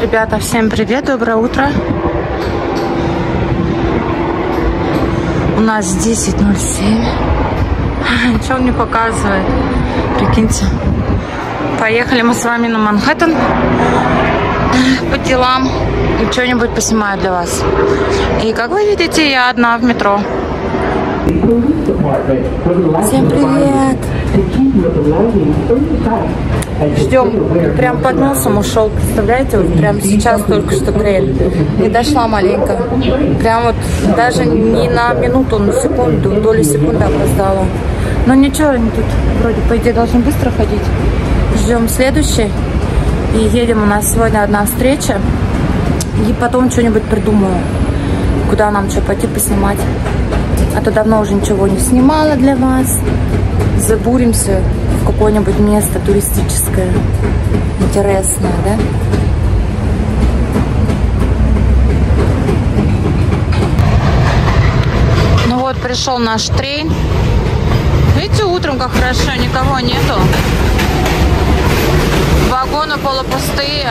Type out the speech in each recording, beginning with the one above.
Ребята, всем привет, доброе утро. У нас 10:07. Ничего не показывает. Прикиньте. Поехали мы с вами на Манхэттен по делам. И что-нибудь поснимаю для вас. И как вы видите, я одна в метро. Всем привет! Ждем. Прям под носом ушел, представляете? Вот прям сейчас только что грель. Не дошла маленько. Прям вот даже не на минуту, на секунду, долю секунды опоздала. Но ничего, они тут вроде по идее должны быстро ходить. Ждем следующий. И едем, у нас сегодня одна встреча. И потом что-нибудь придумаю, куда нам что пойти поснимать. А то давно уже ничего не снимала для вас. Забуримся в какое-нибудь место туристическое, интересное, да? Ну вот, пришел наш трейн. Видите, утром как хорошо, никого нету. Вагоны полупустые.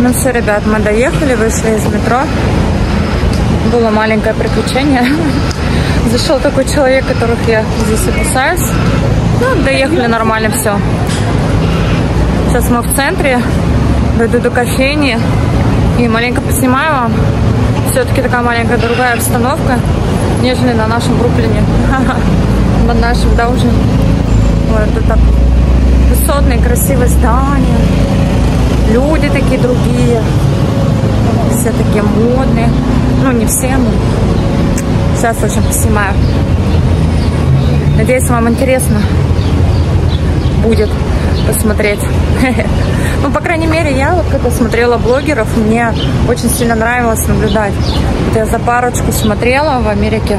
Ну все, ребят, мы доехали, вышли из метро. Было маленькое приключение. Зашел такой человек, которых я здесь опасаюсь. Ну, доехали нормально, все. Сейчас мы в центре. Дойду до кофейни и маленько поснимаю вам. Все-таки такая маленькая другая обстановка, нежели на нашем Бруклине. На нашем, да, уже. Вот тут так высотные, красивые здания. Люди такие другие, все такие модные. Ну, не все, но сейчас очень поснимаю. Надеюсь, вам интересно будет посмотреть. Ну, по крайней мере, я вот когда смотрела блогеров, мне очень сильно нравилось наблюдать. Вот я за парочку смотрела в Америке.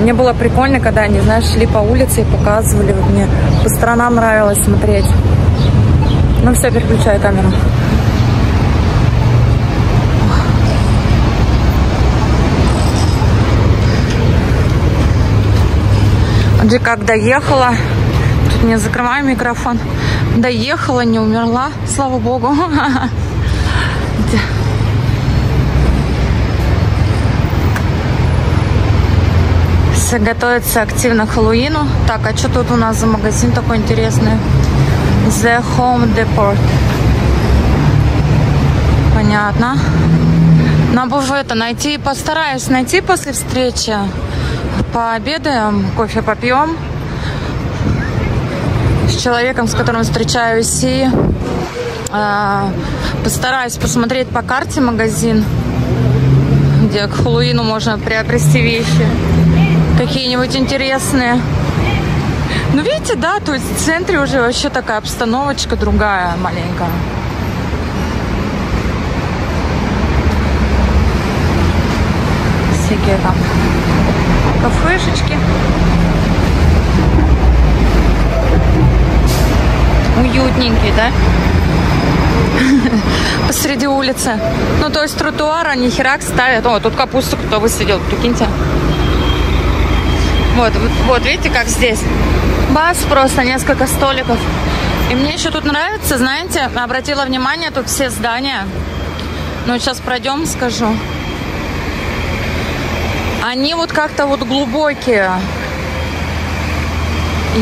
Мне было прикольно, когда они, знаешь, шли по улице и показывали. Вот мне по сторонам нравилось смотреть. Ну, все, переключаю камеру. Вот как доехала. Тут не закрываю микрофон. Доехала, не умерла, слава богу. Все готовятся активно к Хэллоуину. Так, а что тут у нас за магазин такой интересный? The Home Depot. Понятно. Надо бы это найти, постараюсь найти после встречи. Пообедаем, кофе попьем с человеком, с которым встречаюсь, и постараюсь посмотреть по карте магазин, где к Хэллоуину можно приобрести вещи какие-нибудь интересные. Ну, видите, да, то есть в центре уже вообще такая обстановочка другая маленькая. Всякие там кафешечки. Уютненький, да? Посреди улицы. Ну, то есть тротуар они херак ставят. О, тут капусту кто высадил, прикиньте. Вот, видите, как здесь. Бас, просто несколько столиков. И мне еще тут нравится, знаете, обратила внимание, тут все здания. Ну, сейчас пройдем, скажу. Они вот как-то вот глубокие.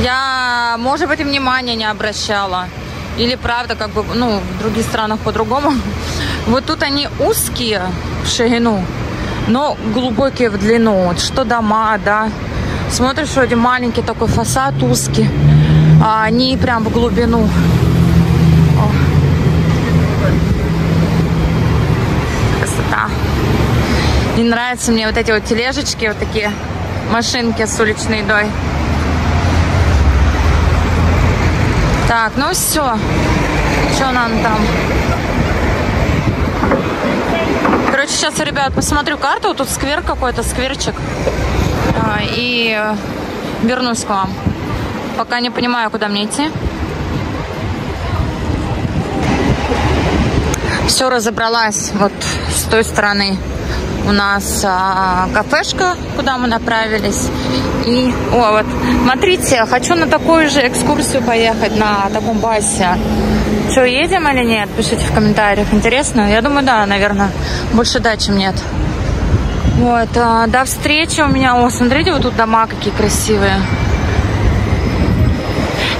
Я, может быть, и внимания не обращала. Или правда, как бы, ну, в других странах по-другому. Вот тут они узкие в ширину, но глубокие в длину. Вот что дома, да. Смотришь, вроде маленький такой фасад, узкий. А они прям в глубину. О. Красота. Не нравятся мне вот эти вот тележечки, вот такие машинки с уличной едой. Так, ну все. Что нам там? Короче, сейчас, ребят, посмотрю карту. Вот тут сквер какой-то, скверчик. И вернусь к вам. Пока не понимаю, куда мне идти. Все, разобралась. Вот с той стороны у нас кафешка, куда мы направились. И, вот, смотрите, хочу на такую же экскурсию поехать, на таком басе. Что, едем или нет? Пишите в комментариях. Интересно? Я думаю, да, наверное. Больше да, чем нет. Вот, до встречи у меня. О, смотрите, вот тут дома какие красивые.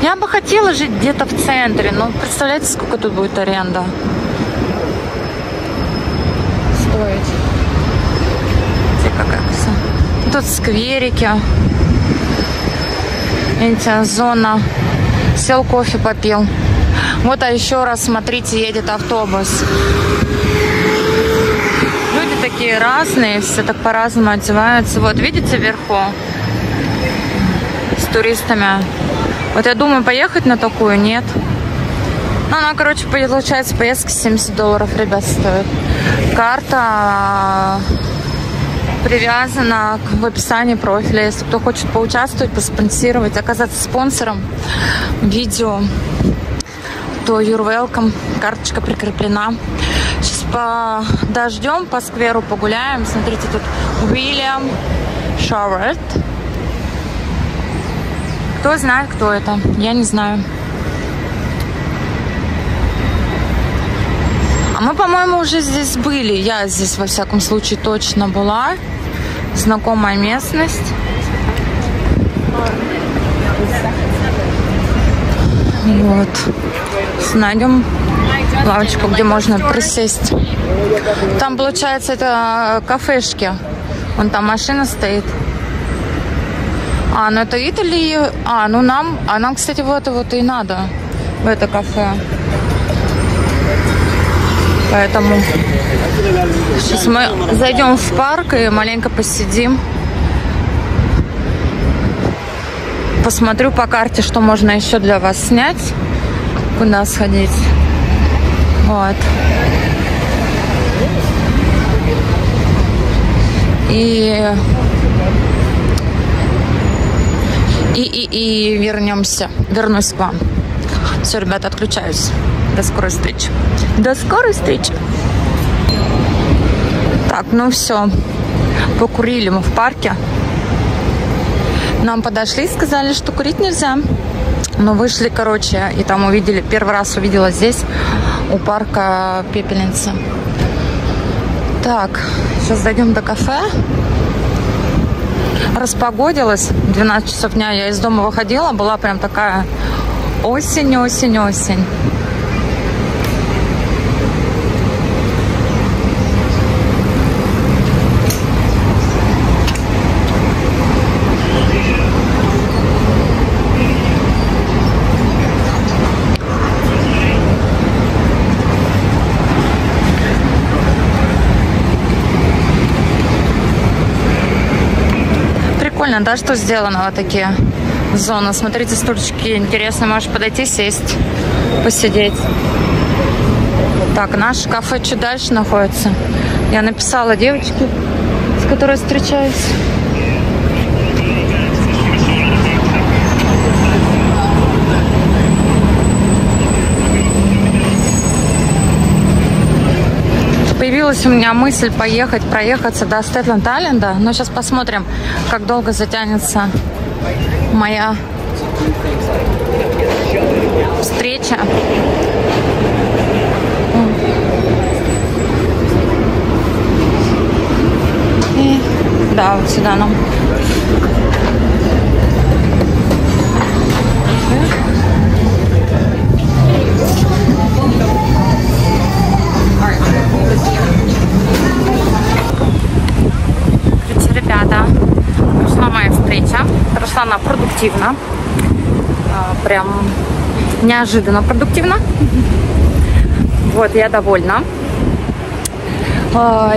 Я бы хотела жить где-то в центре, но представляете, сколько тут будет аренда стоить? Смотрите, какая красота. Тут скверики. Видите, зона. Сел, кофе попил. Вот, а еще раз, смотрите, едет автобус. Люди такие разные, все так по-разному одеваются. Вот, видите, вверху с туристами. Вот я думаю, поехать на такую, нет. Ну, она, короче, получается, поездка $70, ребят, стоит. Карта привязана в описании профиля. Если кто хочет поучаствовать, поспонсировать, оказаться спонсором видео, то you're welcome. Карточка прикреплена. Сейчас подождем, по скверу погуляем. Смотрите, тут Уильям Шауэрт. Кто знает, кто это? Я не знаю. А мы, по-моему, уже здесь были. Я здесь, во всяком случае, точно была. Знакомая местность. Вот. Найдем лавочку, где можно присесть. Там, получается, это кафешки. Вон там машина стоит. Ну это Италия. Ну нам, кстати, вот и надо. В это кафе. Поэтому сейчас мы зайдем в парк и маленько посидим. Посмотрю по карте, что можно еще для вас снять. Куда сходить. Вот. И вернусь к вам. Все, ребята, отключаюсь. До скорой встречи. До скорой встречи. Так, ну все. Покурили мы в парке. Нам подошли и сказали, что курить нельзя. Но вышли, короче, и там увидели, первый раз увидела здесь, у парка Пепельница. Так, сейчас дойдем до кафе. Распогодилось. 12 часов дня я из дома выходила. Была прям такая осень. Прикольно, да, что сделано вот такие зоны. Смотрите, стульчики интересные. Можешь подойти, сесть, посидеть. Так, наше кафе чуть дальше находится. Я написала девочке, с которой встречаюсь. Появилась у меня мысль проехаться до Стетланд-Айленда. Но сейчас посмотрим, как долго затянется моя встреча. И, да, вот сюда нам. Ребята, прошла моя встреча. Прошла она продуктивно. Прям неожиданно продуктивно. Вот, я довольна.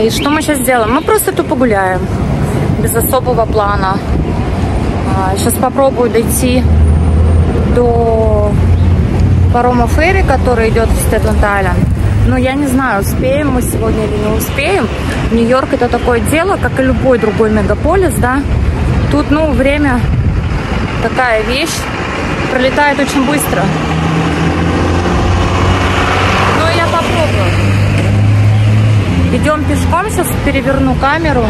И что мы сейчас сделаем? Мы просто тут погуляем. Без особого плана. Сейчас попробую дойти до парома ферри, который идет в Стейтленд-Айленд. Но я не знаю, успеем мы сегодня или не успеем. Нью-Йорк — это такое дело, как и любой другой мегаполис, да. Тут, ну, время такая вещь, пролетает очень быстро. Но я попробую. Идем пешком, сейчас переверну камеру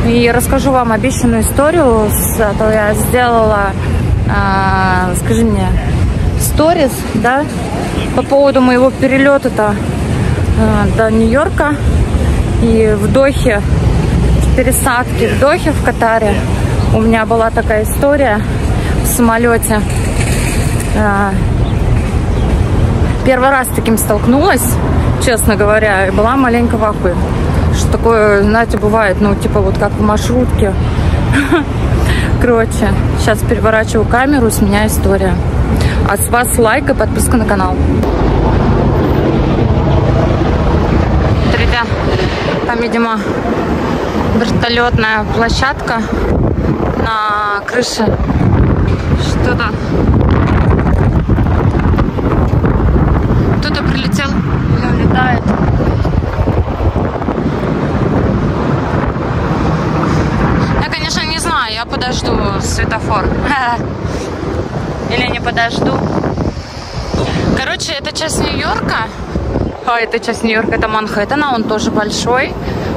и расскажу вам обещанную историю. То я сделала, скажи мне, сторис, да, по поводу моего перелета до Нью-Йорка и в Дохе, в пересадке в Дохе, в Катаре. У меня была такая история в самолете. Первый раз с таким столкнулась, честно говоря, и была маленько в ахуе. Что такое, знаете, бывает, ну, типа вот как в маршрутке. Короче, сейчас переворачиваю камеру, с меня история. А с вас лайк и подписка на канал. Смотрите, там, видимо, вертолетная площадка на крыше. Что-то. Кто-то прилетел или улетает. Я, конечно, не знаю, я подожду светофор. Или не подожду. Короче, это часть Нью-Йорка. Это часть Нью-Йорка, это Манхэттена, он тоже большой.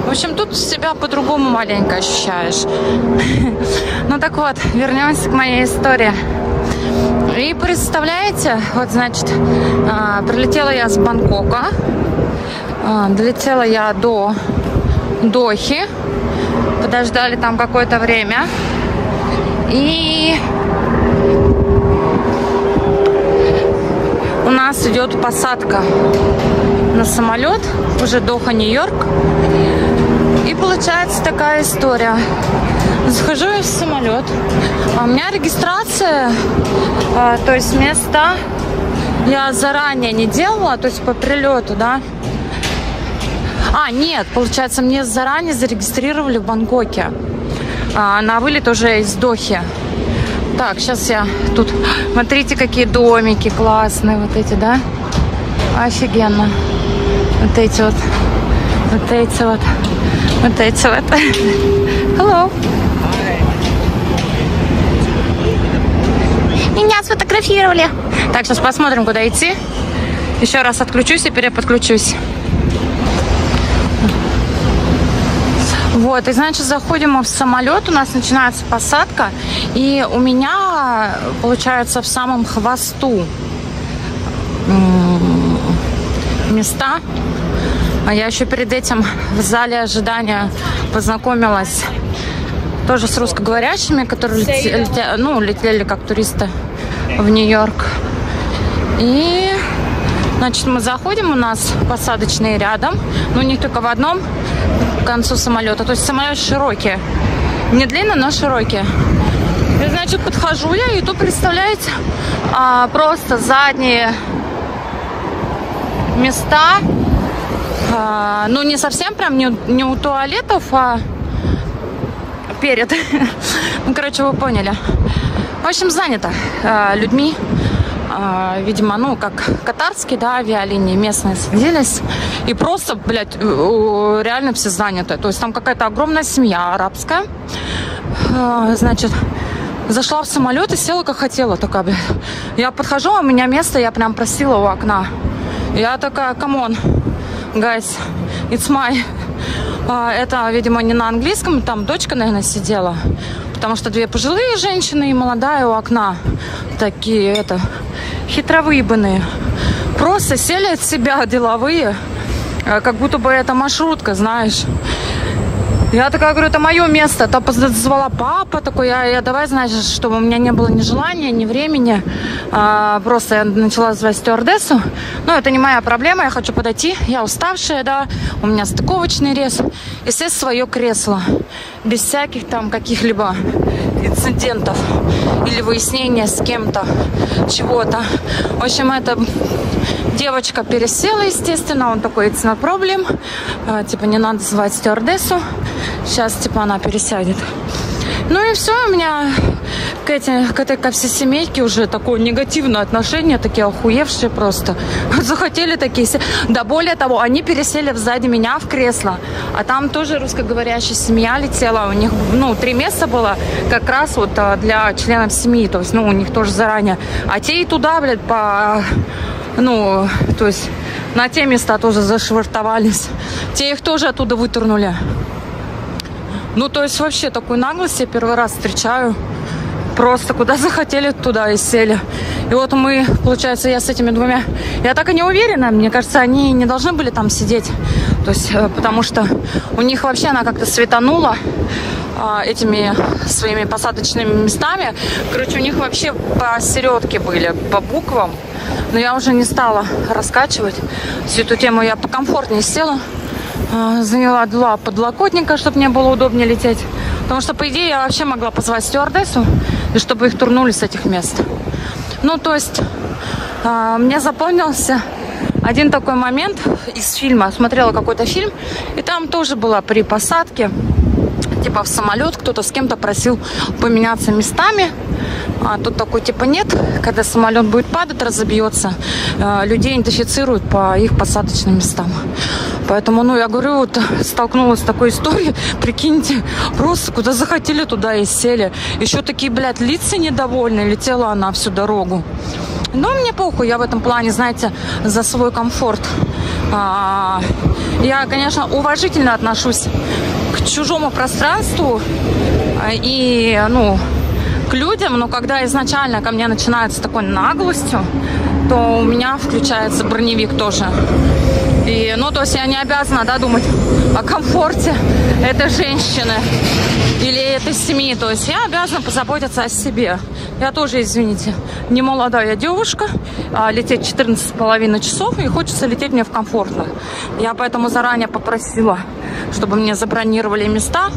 В общем, тут себя по-другому маленько ощущаешь. Ну так вот, вернемся к моей истории. И представляете, вот, значит, прилетела я с Бангкока. Долетела я до Дохи. Подождали там какое-то время. И у нас идет посадка на самолет, уже Доха, Нью-Йорк. И получается такая история. Захожу я в самолет, а у меня регистрация, то есть места я заранее не делала, то есть по прилету, да. Нет, получается, мне заранее зарегистрировали в Бангкоке. На вылет уже из Дохи. Так, сейчас я тут... Смотрите, какие домики классные вот эти, да? Офигенно. Вот эти вот. Вот эти вот. Вот эти вот. Hello. Меня сфотографировали. Так, сейчас посмотрим, куда идти. Еще раз отключусь и переподключусь. Вот, и значит, заходим мы в самолет, у нас начинается посадка, и у меня, получается, в самом хвосту места. А я еще перед этим в зале ожидания познакомилась тоже с русскоговорящими, которые летели как туристы в Нью-Йорк. И, значит, мы заходим, у нас посадочные рядом, но не только в одном, к концу самолета. То есть самолет широкий. Не длинный, но широкий. И, значит, подхожу я, и тут, представляете, просто задние места. Ну, не совсем прям не у туалетов, а перед. Ну, короче, вы поняли. В общем, занято людьми. Видимо, ну, как катарские, да, авиалинии местные садились. И просто, блядь, реально все заняты. То есть там какая-то огромная семья арабская. Значит, зашла в самолет и села, как хотела. Такая, блядь. Я подхожу, у меня место, я прям просила у окна. Я такая, come on, guys, it's my... Это, видимо, не на английском, там дочка, наверное, сидела. Потому что две пожилые женщины и молодая у окна. Такие, хитровыебанные. Просто сели от себя деловые, как будто бы это маршрутка, знаешь. Я такая говорю, это мое место. Та позвала папа такой, я давай, значит, чтобы у меня не было ни желания, ни времени. Просто я начала звать стюардессу. Но это не моя проблема, я хочу подойти. Я уставшая, да, у меня стыковочный рейс. И сесть в свое кресло. Без всяких там каких-либо инцидентов или выяснения с кем-то чего-то. В общем, эта девочка пересела, естественно. Он такой, it's no problem. Типа, не надо звать стюардессу. Сейчас, типа, она пересядет. Ну и все, у меня ко всей семейке уже такое негативное отношение, такие охуевшие просто. Захотели такие. Да более того, они пересели сзади меня в кресло. А там тоже русскоговорящая семья летела. У них, 3 места было как раз вот для членов семьи. То есть, у них тоже заранее. А те и туда, блядь, то есть на те места тоже зашвартовались. Те их тоже оттуда вытурнули. То есть вообще такую наглость я первый раз встречаю. Просто куда захотели, туда и сели. И вот мы, получается, я с этими двумя... Я так и не уверена. Мне кажется, они не должны были там сидеть. То есть, потому что у них вообще она как-то светанула этими своими посадочными местами. Короче, у них вообще посередке были, по буквам. Но я уже не стала раскачивать всю эту тему. Я покомфортнее села. Заняла 2 подлокотника, чтобы мне было удобнее лететь. Потому что, по идее, я вообще могла позвать стюардессу, и чтобы их турнули с этих мест. То есть, мне запомнился один такой момент из фильма. Смотрела какой-то фильм, и там тоже было при посадке, типа в самолет, кто-то с кем-то просил поменяться местами. А тут такой типа нет, когда самолет будет падать, разобьется, людей идентифицируют по их посадочным местам. Поэтому, я говорю, вот столкнулась с такой историей, прикиньте, просто куда захотели, туда и сели. Еще такие, блядь, лица недовольные, летела она всю дорогу. Но мне похуй, я в этом плане, знаете, за свой комфорт. Я, конечно, уважительно отношусь к чужому пространству и, к людям, но когда изначально ко мне начинают с такой наглостью, то у меня включается броневик тоже. И, то есть я не обязана, думать о комфорте этой женщины или этой семьи. То есть я обязана позаботиться о себе. Я тоже, извините, не молодая девушка, лететь 14,5 часов, и хочется лететь мне в комфортно. Я поэтому заранее попросила, чтобы мне забронировали места,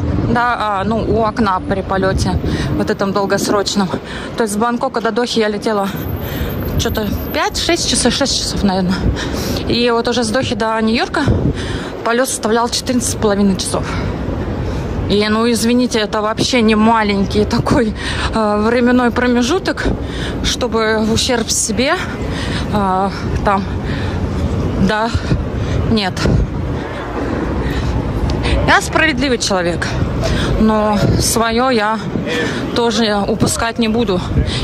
у окна при полете, вот этом долгосрочном. То есть с Бангкока до Дохи я летела что-то 5-6 часов, 6 часов, наверное. И вот уже с Дохи до Нью-Йорка полет составлял 14,5 часов. И, извините, это вообще не маленький такой временной промежуток, чтобы в ущерб себе нет. Я справедливый человек, но свое я тоже упускать не буду.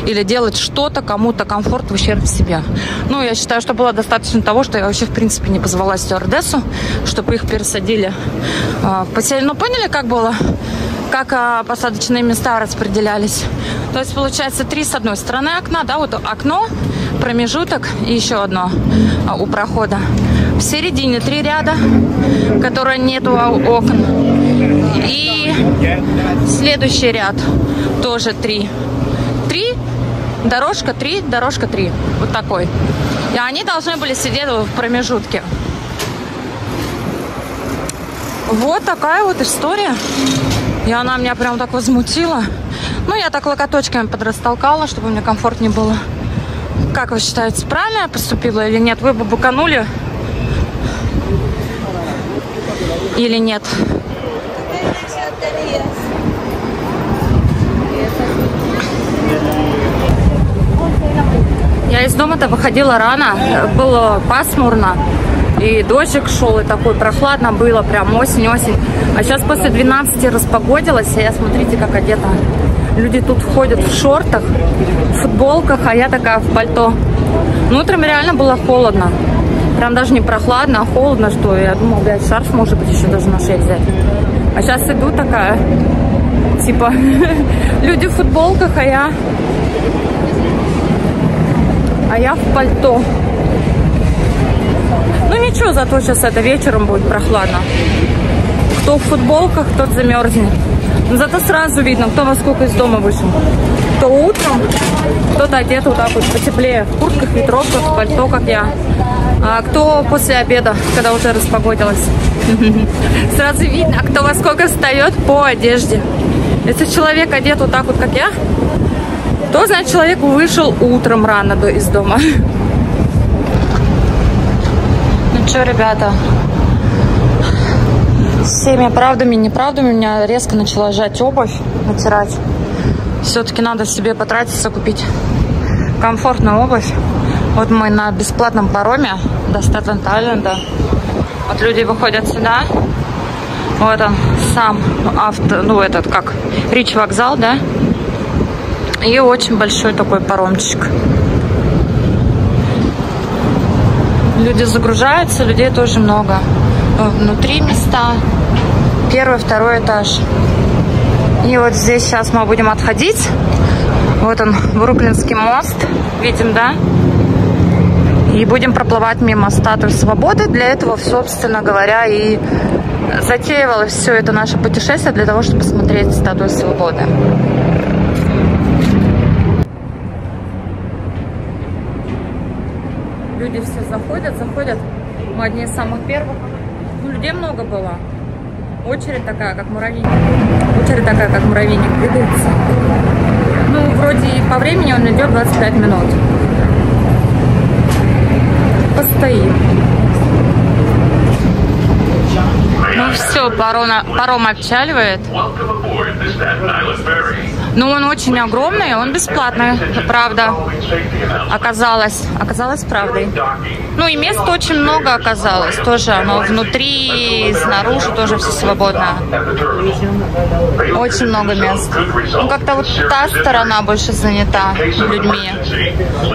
Или делать что-то кому-то комфорт в ущерб себе. Я считаю, что было достаточно того, что я вообще, в принципе, не позвала стюардессу, чтобы их пересадили в поселение. Поняли, как было? Как посадочные места распределялись? То есть, получается, 3 с одной стороны окна, вот окно, промежуток и еще одно у прохода. В середине 3 ряда, которые нету окон. И следующий ряд тоже 3. 3, дорожка 3, дорожка 3. Вот такой. И они должны были сидеть в промежутке. Вот такая вот история. И она меня прям так возмутила. Я так локоточками подрастолкала, чтобы мне комфортнее было. Как вы считаете, правильно я поступила или нет? Вы бы буканули? Или нет? Я из дома-то выходила рано, было пасмурно, и дождик шел, и такой прохладно было, прям осень. А сейчас после 12 распогодилось, и я, смотрите, как одета. Люди тут ходят в шортах, в футболках, а я такая в пальто. Утром реально было холодно. Прям даже не прохладно, а холодно, что я думала, блядь, шарф, может быть, еще даже на шею взять. А сейчас иду такая, типа, люди в футболках, а я в пальто. Ничего, зато сейчас это вечером будет прохладно. Кто в футболках, тот замерзнет. Но зато сразу видно, кто во сколько из дома вышел. Кто утром, кто-то одет вот так вот потеплее, в куртках, ветровках, в пальто, как я. А кто после обеда, когда уже распогодилось. Сразу видно, кто во сколько встает по одежде. Если человек одет вот так вот, как я, то, значит, человек вышел утром рано из дома. Ну что, ребята, всеми правдами и неправдами меня резко начала жать обувь, натирать. Все-таки надо себе потратиться, купить комфортную обувь. Вот мы на бесплатном пароме до Стейтен-Айленда. Вот люди выходят сюда. Вот он сам этот как Рич вокзал, да? И очень большой такой паромчик. Люди загружаются, людей тоже много. Внутри места. 1-й, 2-й этаж. И вот здесь сейчас мы будем отходить. Вот он, Бруклинский мост. Видим, да? И будем проплывать мимо статуи Свободы. Для этого, собственно говоря, и затеивалось все это наше путешествие для того, чтобы посмотреть статую Свободы. Люди все заходят. Мы одни из самых первых. Ну, людей много было. Очередь такая, как муравейник. Двигается. Ну, вроде по времени он идет 25 минут. Постоим. Ну все, паром отчаливает. Но он очень огромный, он бесплатный, правда. Оказалось правдой. Ну и мест очень много оказалось. Тоже оно внутри, снаружи тоже все свободно. Очень много мест. Ну как-то вот та сторона больше занята людьми.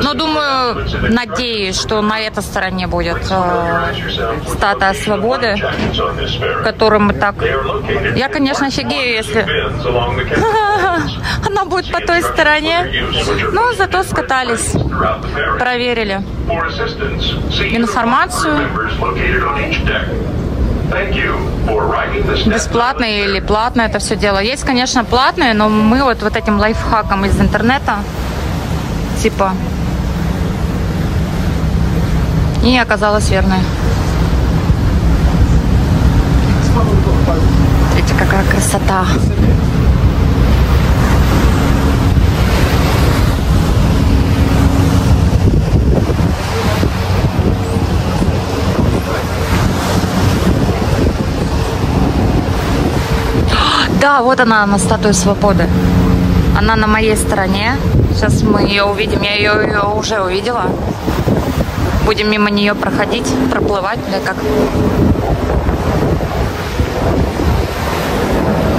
Но думаю, надеюсь, что на этой стороне будет статуя Свободы, которую мы так... Я, конечно, офигею, если... Она будет по той стороне. Но зато скатались. Проверили информацию. Бесплатное или платное это все дело. Есть, конечно, платные, но мы вот этим лайфхаком из интернета типа и оказалось верной. Смотрите, какая красота. Да, вот она, на статуе Свободы. Она на моей стороне. Сейчас мы ее увидим. Я ее уже увидела. Будем мимо нее проходить, проплывать, да как.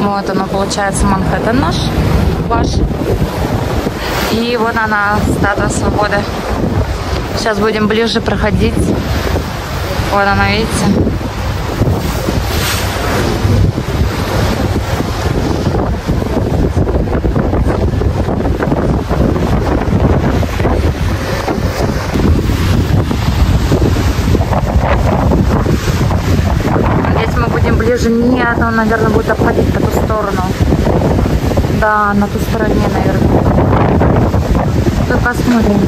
Вот она, получается, Манхэттен наш, ваш. И вот она, статуя Свободы. Сейчас будем ближе проходить. Вот она, видите? Ближе нет, он, наверное, будет обходить по ту сторону. Да, на ту стороне, наверное. Давай посмотрим.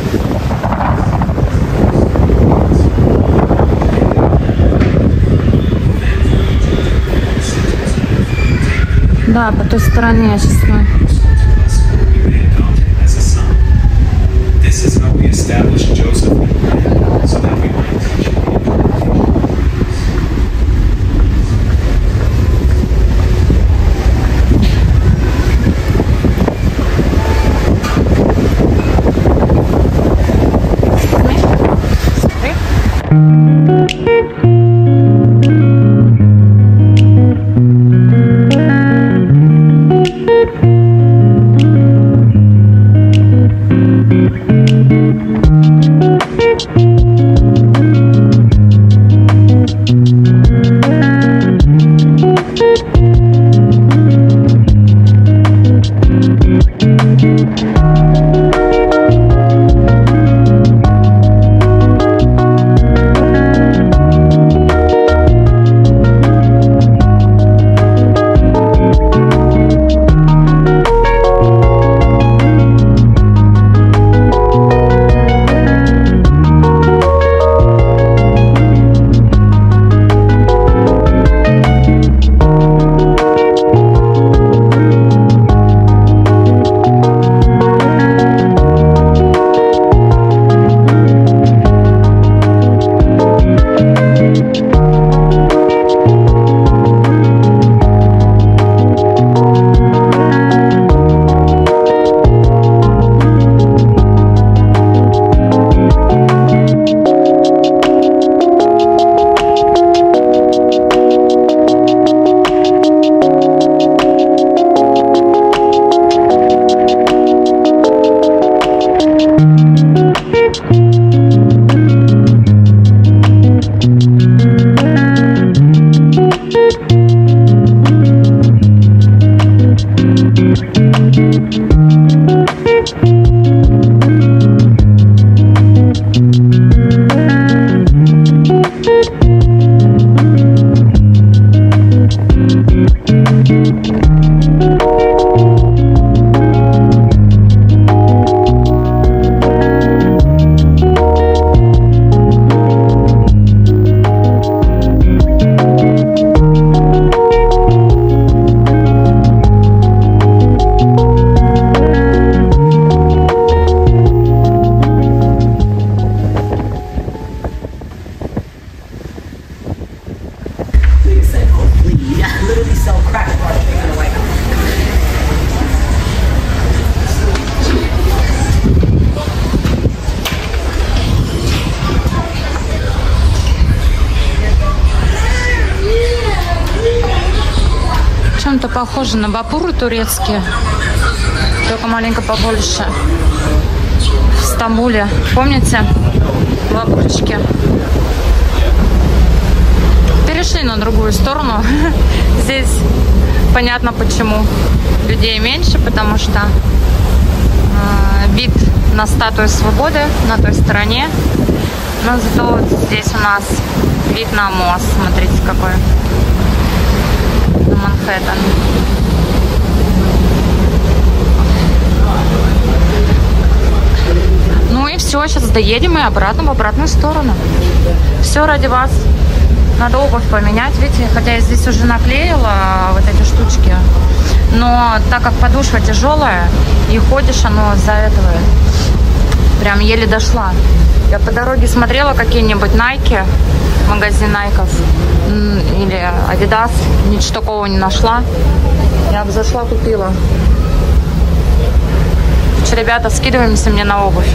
Да, по той стороне сейчас мы. чем-то похожи на бапуры турецкие, только маленько побольше. В Стамбуле, помните, бабурочки? Перешли на другую сторону. Здесь понятно почему. Людей меньше, потому что вид на статую свободы на той стороне. Но зато вот здесь у нас вид на мост. Смотрите, какой. На Манхэттен. Ну и все, сейчас доедем и обратно, в обратную сторону. Все ради вас. Надо обувь поменять, видите, хотя я здесь уже наклеила вот эти штучки. Но так как подошва тяжелая и ходишь, оно завязывает. Прям еле дошла. Я по дороге смотрела какие-нибудь Nike, магазин Найков или Adidas, ничего такого не нашла. Я бы зашла, купила. Ребята, скидываемся мне на обувь.